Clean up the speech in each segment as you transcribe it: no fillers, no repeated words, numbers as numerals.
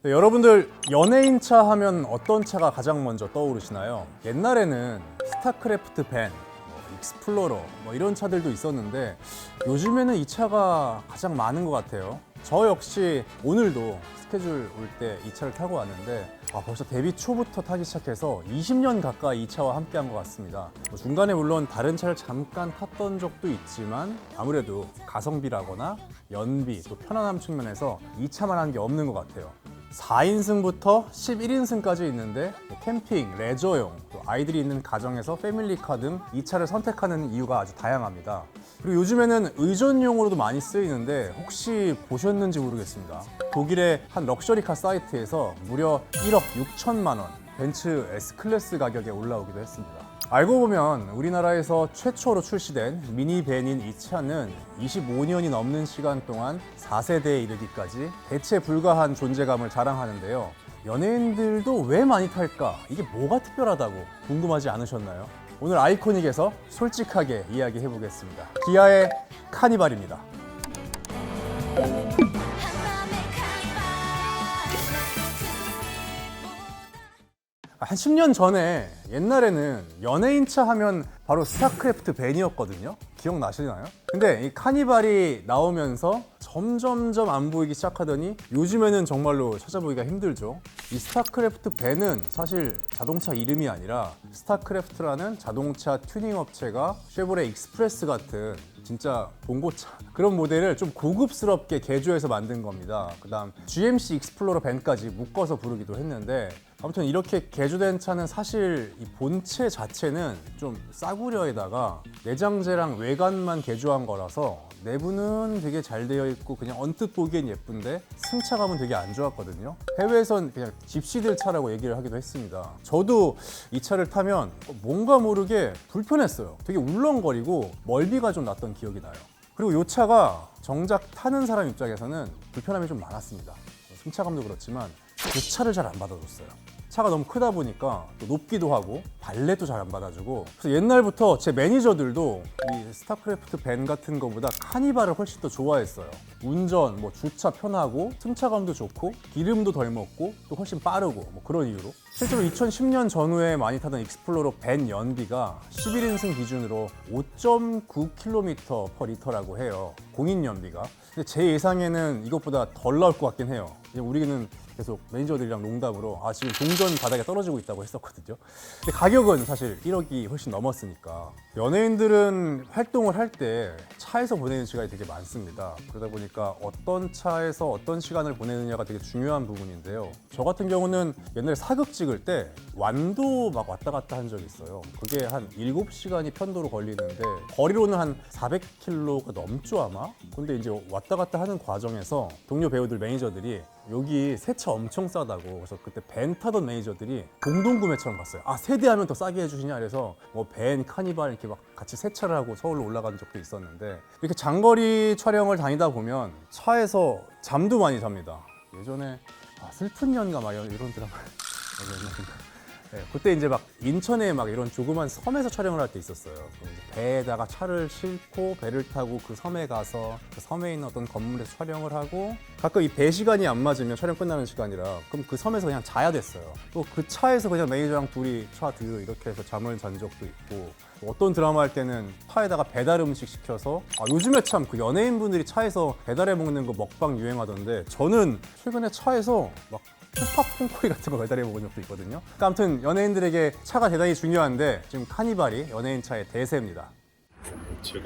네, 여러분들 연예인차 하면 어떤 차가 가장 먼저 떠오르시나요? 옛날에는 스타크래프트 밴, 익스플로러 이런 차들도 있었는데 요즘에는 이 차가 가장 많은 것 같아요. 저 역시 오늘도 스케줄 올 때 이 차를 타고 왔는데 벌써 데뷔 초부터 타기 시작해서 20년 가까이 이 차와 함께한 것 같습니다. 중간에 물론 다른 차를 잠깐 탔던 적도 있지만 아무래도 가성비라거나 연비 또 편안함 측면에서 이 차만 한 게 없는 것 같아요. 4인승부터 11인승까지 있는데 캠핑, 레저용, 또 아이들이 있는 가정에서 패밀리카 등 이 차를 선택하는 이유가 아주 다양합니다. 그리고 요즘에는 의전용으로도 많이 쓰이는데 혹시 보셨는지 모르겠습니다. 독일의 한 럭셔리카 사이트에서 무려 1억 6천만 원 벤츠 S클래스 가격에 올라오기도 했습니다. 알고 보면 우리나라에서 최초로 출시된 미니밴인 이 차는 25년이 넘는 시간 동안 4세대에 이르기까지 대체 불가한 존재감을 자랑하는데요. 연예인들도 왜 많이 탈까? 이게 뭐가 특별하다고 궁금하지 않으셨나요? 오늘 아이코닉에서 솔직하게 이야기해 보겠습니다. 기아의 카니발입니다. 한 10년 전에 옛날에는 연예인차 하면 바로 스타크래프트 밴이었거든요. 기억나시나요? 근데 이 카니발이 나오면서 점점점 안 보이기 시작하더니 요즘에는 정말로 찾아보기가 힘들죠. 이 스타크래프트 밴은 사실 자동차 이름이 아니라 스타크래프트라는 자동차 튜닝 업체가 쉐보레 익스프레스 같은 진짜 봉고차 그런 모델을 좀 고급스럽게 개조해서 만든 겁니다. 그다음 GMC 익스플로러 밴까지 묶어서 부르기도 했는데 아무튼 이렇게 개조된 차는 사실 이 본체 자체는 좀 싸구려에다가 내장재랑 외관만 개조한 거라서 내부는 되게 잘 되어 있고 그냥 언뜻 보기엔 예쁜데 승차감은 되게 안 좋았거든요. 해외에선 그냥 집시들 차라고 얘기를 하기도 했습니다. 저도 이 차를 타면 뭔가 모르게 불편했어요. 되게 울렁거리고 멀미가 좀 났던 기억이 나요. 그리고 이 차가 정작 타는 사람 입장에서는 불편함이 좀 많았습니다. 승차감도 그렇지만 주차를 잘 안 받아줬어요. 차가 너무 크다 보니까 또 높기도 하고 발렛도 잘 안 받아주고 그래서 옛날부터 제 매니저들도 이 스타크래프트 밴 같은 거보다 카니발을 훨씬 더 좋아했어요. 운전, 주차 편하고 승차감도 좋고 기름도 덜 먹고 또 훨씬 빠르고 그런 이유로 실제로 2010년 전후에 많이 타던 익스플로러 밴 연비가 11인승 기준으로 5.9km/L라고 해요. 공인 연비가. 근데 제 예상에는 이것보다 덜 나올 것 같긴 해요. 우리는 계속 매니저들이랑 농담으로 지금 동전 바닥에 떨어지고 있다고 했었거든요. 근데 가격은 사실 1억이 훨씬 넘었으니까 연예인들은 활동을 할 때 차에서 보내는 시간이 되게 많습니다. 그러다 보니까 어떤 차에서 어떤 시간을 보내느냐가 되게 중요한 부분인데요. 저 같은 경우는 옛날에 사극 찍을 때 완도 막 왔다 갔다 한 적이 있어요. 그게 한 7시간이 편도로 걸리는데 거리로는 한 400km가 넘죠 아마? 근데 이제 왔다 갔다 하는 과정에서 동료 배우들 매니저들이 여기 세차 엄청 싸다고 그래서 그때 밴 타던 매니저들이 공동구매처럼 갔어요. 세대하면 더 싸게 해주시냐 그래서 밴, 카니발 이렇게 막 같이 세차를 하고 서울로 올라간 적도 있었는데 이렇게 장거리 촬영을 다니다 보면 차에서 잠도 많이 잡니다. 예전에 슬픈 연가 막 이런 드라마 네, 그때 이제 막 인천에 막 이런 조그만 섬에서 촬영을 할 때 있었어요. 그럼 이제 배에다가 차를 싣고 배를 타고 그 섬에 가서 그 섬에 있는 어떤 건물에서 촬영을 하고 가끔 이 배 시간이 안 맞으면 촬영 끝나는 시간이라 그럼 그 섬에서 그냥 자야 됐어요. 또 그 차에서 그냥 매니저랑 둘이 차 뒤로 이렇게 해서 잠을 잔 적도 있고 어떤 드라마 할 때는 차에다가 배달 음식 시켜서 요즘에 참 그 연예인분들이 차에서 배달해 먹는 거 먹방 유행하던데 저는 최근에 차에서 막 푸파 퐁코리 같은 거 배달해 먹은 적도 있거든요. 그러니까 아무튼 연예인들에게 차가 대단히 중요한데 지금 카니발이 연예인 차의 대세입니다. 제가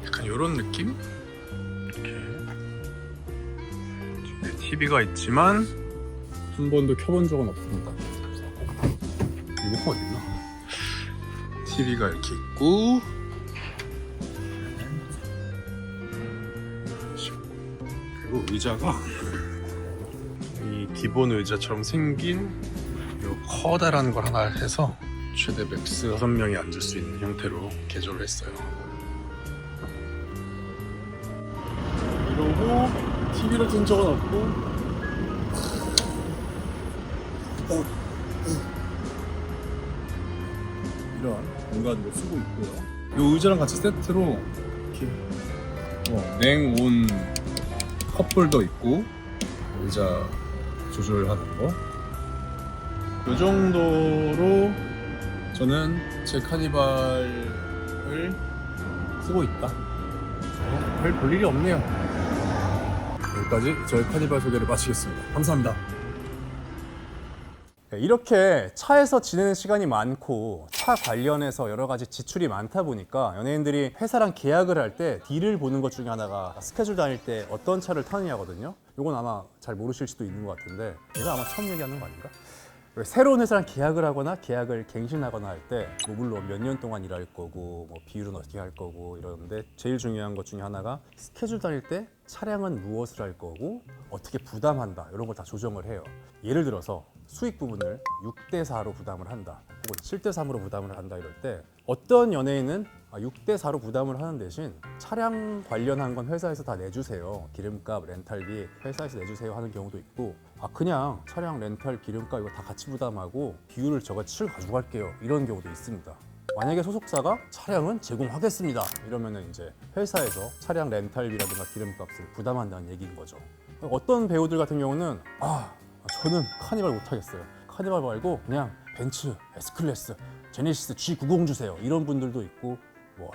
약간 이런 느낌? 이렇게 TV가 있지만 한 번도 켜본 적은 없습니다. 이거 어딨나? TV가 이렇게 있고 그리고 의자가 이 기본 의자처럼 생긴 요 커다란 걸 하나 해서 최대 맥스 6명이 앉을 수 있는 형태로 개조를 했어요. 이러고 TV를 든 적은 없고 이런 공간으로 쓰고 있고요. 이 의자랑 같이 세트로 이렇게 냉온 컵홀더 있고 의자 조절하는 거. 이 정도로 저는 제 카니발을 쓰고 있다. 별 볼일이 없네요. 여기까지 저희 카니발 소개를 마치겠습니다. 감사합니다. 이렇게 차에서 지내는 시간이 많고 차 관련해서 여러 가지 지출이 많다 보니까 연예인들이 회사랑 계약을 할 때 딜을 보는 것 중에 하나가 스케줄 다닐 때 어떤 차를 타느냐거든요. 이건 아마 잘 모르실 수도 있는 것 같은데 얘가 아마 처음 얘기하는 거 아닌가? 새로운 회사랑 계약을 하거나 계약을 갱신하거나 할 때 뭐 물론 몇 년 동안 일할 거고 뭐 비율은 어떻게 할 거고 이러는데 제일 중요한 것 중에 하나가 스케줄 다닐 때 차량은 무엇을 할 거고 어떻게 부담한다 이런 걸 다 조정을 해요. 예를 들어서 수익 부분을 6대4로 부담을 한다 혹은 7대3으로 부담을 한다 이럴 때 어떤 연예인은 6대4로 부담을 하는 대신 차량 관련한 건 회사에서 다 내주세요. 기름값, 렌탈비 회사에서 내주세요 하는 경우도 있고 그냥 차량 렌탈, 기름값 이거 다 같이 부담하고 비율을 저같이 가져갈게요 이런 경우도 있습니다. 만약에 소속사가 차량은 제공하겠습니다 이러면은 이제 회사에서 차량 렌탈비라든가 기름값을 부담한다는 얘기인 거죠. 어떤 배우들 같은 경우는 저는 카니발 못하겠어요. 카니발 말고 그냥 벤츠, S클래스, 제네시스 G90 주세요 이런 분들도 있고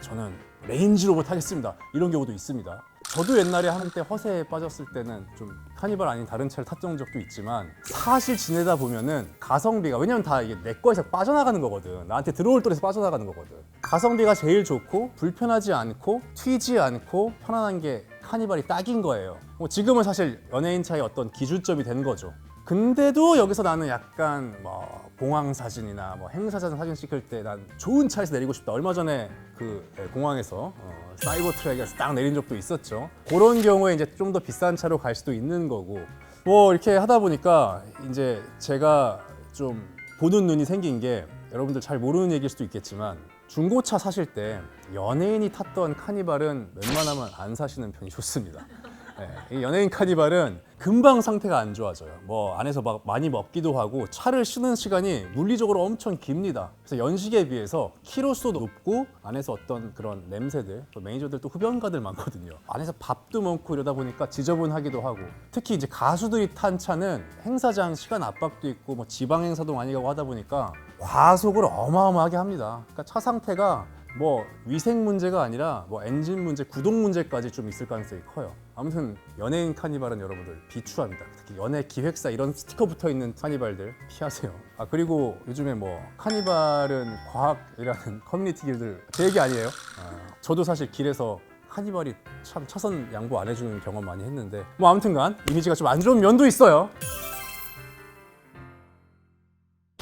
저는 레인지로버 타겠습니다 이런 경우도 있습니다. 저도 옛날에 한때 허세에 빠졌을 때는 좀 카니발 아닌 다른 차를 탔던 적도 있지만 사실 지내다 보면은 가성비가 왜냐면 다 이게 내 거에서 빠져나가는 거거든. 나한테 들어올 돈에서 빠져나가는 거거든. 가성비가 제일 좋고 불편하지 않고 튀지 않고 편안한 게 카니발이 딱인 거예요. 지금은 사실 연예인 차의 어떤 기준점이 된 거죠. 근데도 여기서 나는 약간 공항 사진이나 행사장 사진 찍을 때 난 좋은 차에서 내리고 싶다. 얼마 전에 공항에서 사이버 트랙에서 딱 내린 적도 있었죠. 그런 경우에 이제 좀 더 비싼 차로 갈 수도 있는 거고 이렇게 하다 보니까 이제 제가 좀 보는 눈이 생긴 게 여러분들 잘 모르는 얘기일 수도 있겠지만 중고차 사실 때 연예인이 탔던 카니발은 웬만하면 안 사시는 편이 좋습니다. 이 연예인 카니발은 금방 상태가 안 좋아져요. 안에서 많이 먹기도 하고 차를 쉬는 시간이 물리적으로 엄청 깁니다. 그래서 연식에 비해서 키로수도 높고 안에서 어떤 그런 냄새들, 또 매니저들 또 흡연가들 많거든요. 안에서 밥도 먹고 이러다 보니까 지저분하기도 하고 특히 이제 가수들이 탄 차는 행사장 시간 압박도 있고 지방 행사도 많이 가고 하다 보니까 과속을 어마어마하게 합니다. 그러니까 차 상태가 위생 문제가 아니라 엔진 문제, 구동 문제까지 좀 있을 가능성이 커요. 아무튼 연예인 카니발은 여러분들 비추합니다. 특히 연예 기획사 이런 스티커 붙어 있는 카니발들 피하세요. 그리고 요즘에 카니발은 과학이라는 커뮤니티 길들 제 얘기 아니에요. 저도 사실 길에서 카니발이 참 차선 양보 안 해주는 경험 많이 했는데 아무튼간 이미지가 좀 안 좋은 면도 있어요.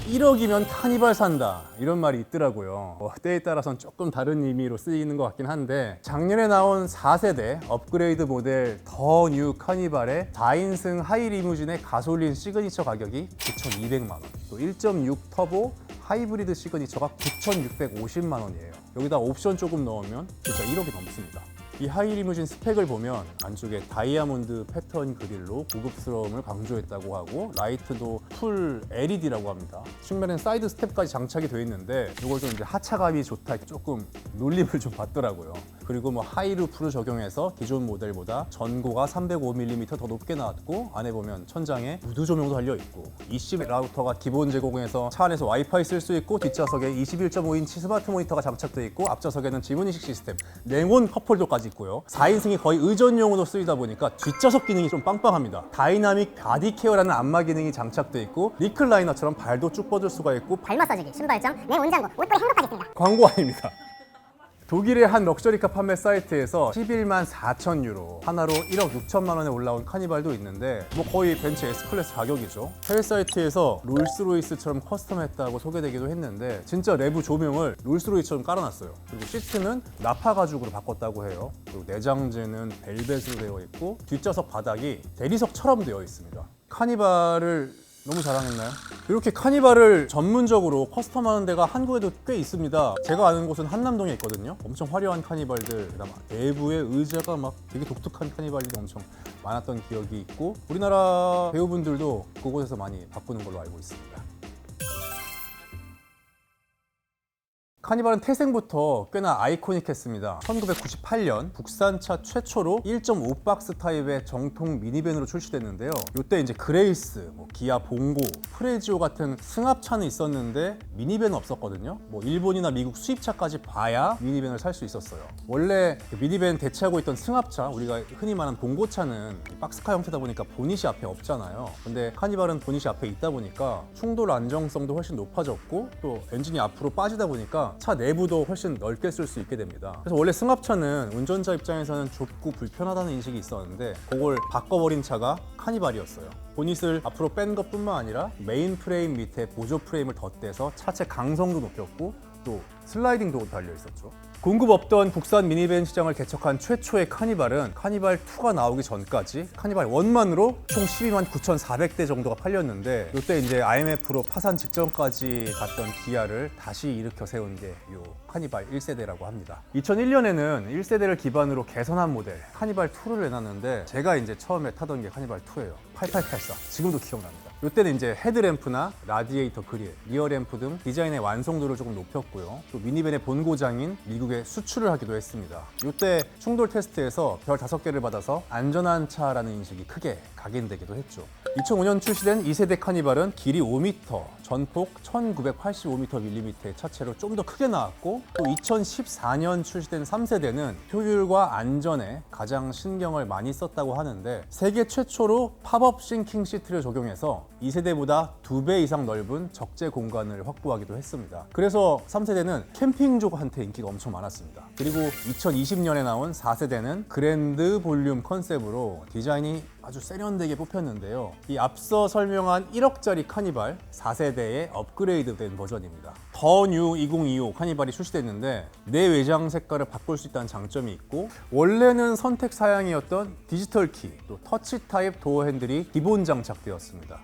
1억이면 카니발 산다 이런 말이 있더라고요. 때에 따라서는 조금 다른 의미로 쓰이는 것 같긴 한데 작년에 나온 4세대 업그레이드 모델 더 뉴 카니발의 4인승 하이 리무진의 가솔린 시그니처 가격이 9,200만 원, 또 1.6 터보 하이브리드 시그니처가 9,650만 원이에요. 여기다 옵션 조금 넣으면 진짜 1억이 넘습니다. 이 하이 리무진 스펙을 보면 안쪽에 다이아몬드 패턴 그릴로 고급스러움을 강조했다고 하고 라이트도 풀 LED라고 합니다. 측면엔 사이드 스텝까지 장착이 되어 있는데 이걸 좀 이제 하차감이 좋다 조금 놀림을 좀 받더라고요. 그리고 하이루프를 적용해서 기존 모델보다 전고가 305mm 더 높게 나왔고 안에 보면 천장에 무드 조명도 달려 있고 eC 라우터가 기본 제공해서 차 안에서 와이파이 쓸 수 있고 뒷좌석에 21.5인치 스마트 모니터가 장착되어 있고 앞좌석에는 지문인식 시스템, 냉온 컵홀더까지 있고요. 4인승이 거의 의전용으로 쓰이다 보니까 뒷좌석 기능이 좀 빵빵합니다. 다이나믹 바디 케어라는 안마 기능이 장착되어 있고 리클라이너처럼 발도 쭉 뻗을 수가 있고 발 마사지기, 신발장, 냉온장고, 옷걸이 행동까지 있습니다. 광고 아닙니다. 독일의 한 럭셔리카 판매 사이트에서 11만 4천 유로, 하나로 1억 6천만 원에 올라온 카니발도 있는데 거의 벤츠 S클래스 가격이죠. 해외 사이트에서 롤스로이스처럼 커스텀했다고 소개되기도 했는데 진짜 내부 조명을 롤스로이스처럼 깔아놨어요. 그리고 시트는 나파 가죽으로 바꿨다고 해요. 그리고 내장재는 벨벳으로 되어 있고 뒷좌석 바닥이 대리석처럼 되어 있습니다. 카니발을 너무 자랑했나요? 이렇게 카니발을 전문적으로 커스텀하는 데가 한국에도 꽤 있습니다. 제가 아는 곳은 한남동에 있거든요. 엄청 화려한 카니발들, 그다음 내부에 의자가 되게 독특한 카니발들이 엄청 많았던 기억이 있고 우리나라 배우분들도 그곳에서 많이 바꾸는 걸로 알고 있습니다. 카니발은 태생부터 꽤나 아이코닉했습니다. 1998년 국산차 최초로 1.5박스 타입의 정통 미니밴으로 출시됐는데요. 이때 이제 그레이스, 기아 봉고, 프레지오 같은 승합차는 있었는데 미니밴은 없었거든요. 일본이나 미국 수입차까지 봐야 미니밴을 살 수 있었어요. 원래 미니밴 대체하고 있던 승합차, 우리가 흔히 말하는 봉고차는 박스카 형태다 보니까 보닛이 앞에 없잖아요. 근데 카니발은 보닛이 앞에 있다 보니까 충돌 안정성도 훨씬 높아졌고 또 엔진이 앞으로 빠지다 보니까 차 내부도 훨씬 넓게 쓸 수 있게 됩니다. 그래서 원래 승합차는 운전자 입장에서는 좁고 불편하다는 인식이 있었는데 그걸 바꿔버린 차가 카니발이었어요. 보닛을 앞으로 뺀 것뿐만 아니라 메인 프레임 밑에 보조 프레임을 덧대서 차체 강성도 높였고 또 슬라이딩 도어도 달려 있었죠. 공급 없던 국산 미니밴 시장을 개척한 최초의 카니발은 카니발 2가 나오기 전까지 카니발 1만으로 총 12만 9,400대 정도가 팔렸는데 이때 이제 IMF로 파산 직전까지 갔던 기아를 다시 일으켜 세운 게 이 카니발 1세대라고 합니다. 2001년에는 1세대를 기반으로 개선한 모델 카니발 2를 내놨는데 제가 이제 처음에 타던 게 카니발 2예요. 8884. 지금도 기억납니다. 이때는 이제 헤드램프나 라디에이터 그릴, 리어램프 등 디자인의 완성도를 조금 높였고요. 또 미니밴의 본고장인 미국에 수출을 하기도 했습니다. 이때 충돌 테스트에서 별 5개를 받아서 안전한 차라는 인식이 크게 각인되기도 했죠. 2005년 출시된 2세대 카니발은 길이 5m, 전폭 1985mm 차체로 좀 더 크게 나왔고 또 2014년 출시된 3세대는 효율과 안전에 가장 신경을 많이 썼다고 하는데 세계 최초로 팝업 싱킹 시트를 적용해서 2세대보다 2배 이상 넓은 적재 공간을 확보하기도 했습니다. 그래서 3세대는 캠핑족한테 인기가 엄청 많았습니다. 그리고 2020년에 나온 4세대는 그랜드 볼륨 컨셉으로 디자인이 아주 세련되게 뽑혔는데요. 이 앞서 설명한 1억짜리 카니발 4세대의 업그레이드된 버전입니다. 더 뉴 2025 카니발이 출시됐는데 내외장 색깔을 바꿀 수 있다는 장점이 있고 원래는 선택 사양이었던 디지털 키, 또 터치 타입 도어 핸들이 기본 장착되었습니다.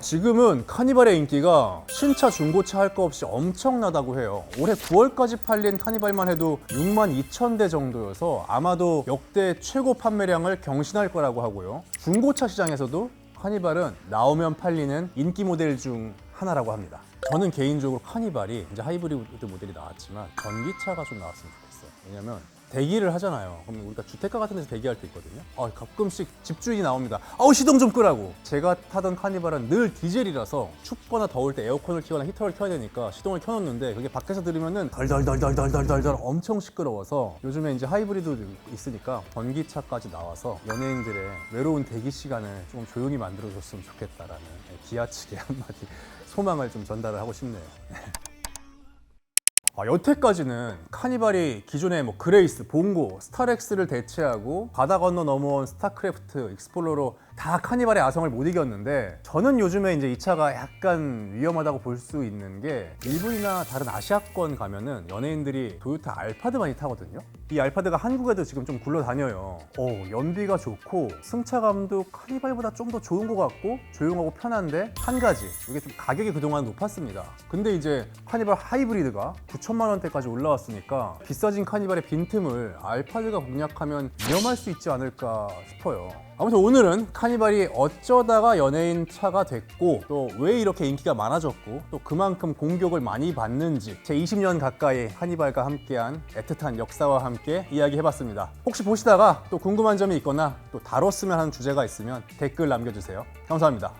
지금은 카니발의 인기가 신차 중고차 할 거 없이 엄청나다고 해요. 올해 9월까지 팔린 카니발만 해도 62,000대 정도여서 아마도 역대 최고 판매량을 경신할 거라고 하고요. 중고차 시장에서도 카니발은 나오면 팔리는 인기 모델 중 하나라고 합니다. 저는 개인적으로 카니발이 이제 하이브리드 모델이 나왔지만 전기차가 좀 나왔으면 좋겠어요. 왜냐면 대기를 하잖아요. 그럼 우리가 주택가 같은 데서 대기할 때 있거든요. 가끔씩 집주인이 나옵니다. 시동 좀 끄라고. 제가 타던 카니발은 늘 디젤이라서 춥거나 더울 때 에어컨을 켜거나 히터를 켜야 되니까 시동을 켜놓는데 그게 밖에서 들으면은 덜덜덜덜덜덜덜 엄청 시끄러워서 요즘에 이제 하이브리드 있으니까 전기차까지 나와서 연예인들의 외로운 대기 시간을 좀 조용히 만들어줬으면 좋겠다라는 기아 측의 한마디 소망을 좀 전달을 하고 싶네요. 여태까지는 카니발이 기존의 그레이스, 봉고, 스타렉스를 대체하고 바다 건너 넘어온 스타크래프트, 익스플로러 다 카니발의 아성을 못 이겼는데 저는 요즘에 이제 이 차가 약간 위험하다고 볼 수 있는 게 일본이나 다른 아시아권 가면은 연예인들이 도요타 알파드 많이 타거든요. 이 알파드가 한국에도 지금 좀 굴러다녀요. 연비가 좋고 승차감도 카니발보다 좀 더 좋은 것 같고 조용하고 편한데 한 가지 이게 좀 가격이 그동안 높았습니다. 근데 이제 카니발 하이브리드가 9천만 원대까지 올라왔으니까 비싸진 카니발의 빈틈을 알파드가 공략하면 위험할 수 있지 않을까 싶어요. 아무튼 오늘은 카니발이 어쩌다가 연예인 차가 됐고 또 왜 이렇게 인기가 많아졌고 또 그만큼 공격을 많이 받는지 제 20년 가까이 카니발과 함께한 애틋한 역사와 함께 이야기해봤습니다. 혹시 보시다가 또 궁금한 점이 있거나 또 다뤘으면 하는 주제가 있으면 댓글 남겨주세요. 감사합니다.